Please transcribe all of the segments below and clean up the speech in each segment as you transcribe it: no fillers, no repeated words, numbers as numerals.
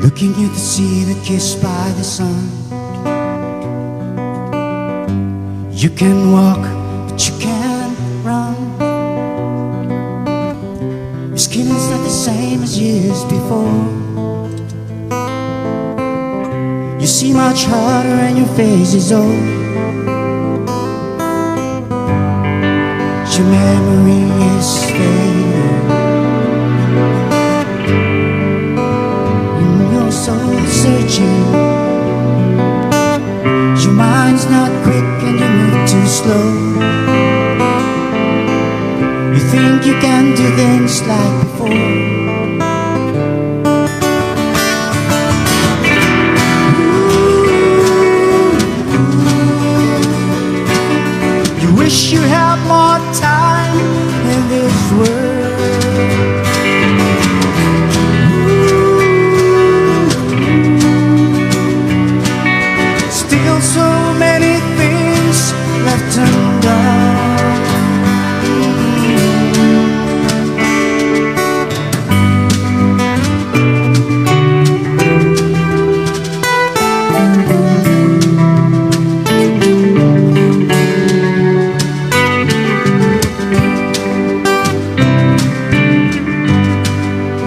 Looking at the sea that kissed by the sun. You can walk, but you can't run. Your skin is not the same as years before. You see much harder and your face is old. Your memory is fading, and your soul is searching. Your mind's not quick and you move too slow. You think you can do things like before. Wish you had more time in this world. Still so many things left undone.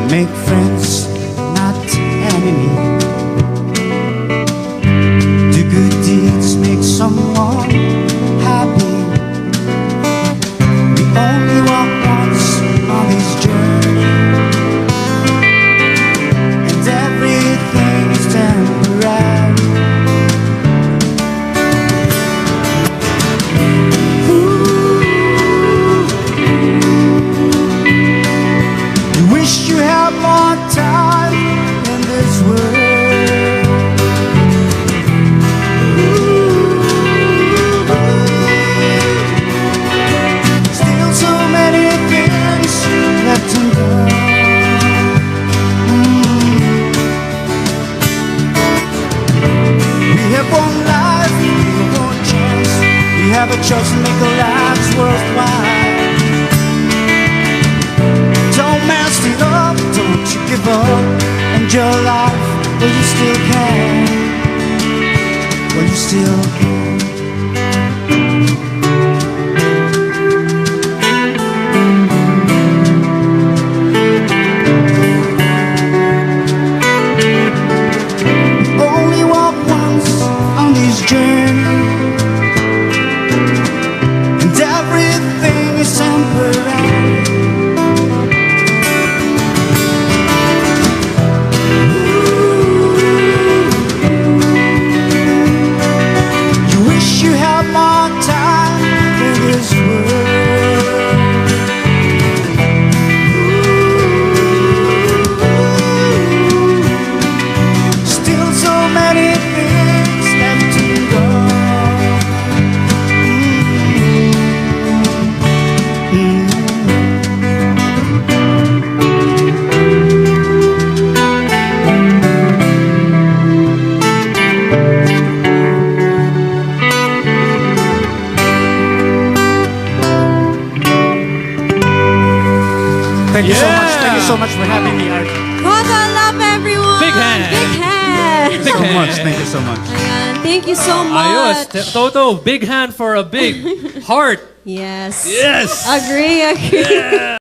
Make friends, not enemies. Do good deeds, make someone happy. We only walk once on this journey, and everything is temporary. You wish you had more time in this world. Still so many things left undone. We have one life, we have one chance. We have a choice to make our lives worthwhile. Don't mess it up, don't you give up. End your life while you still can. While you still can. Only walk once on this journey, and everything is temporary. You have more time in this world. Still so many things left to go. Thank you so much. Thank you so much for having me, Art. ToTo Alava, everyone! Big hand! Big hand! Big So hand. much. Thank you so much. Ayan, thank you so Ayos. much. Toto, big hand for a big heart. Yes. Yes. Agree. Yeah.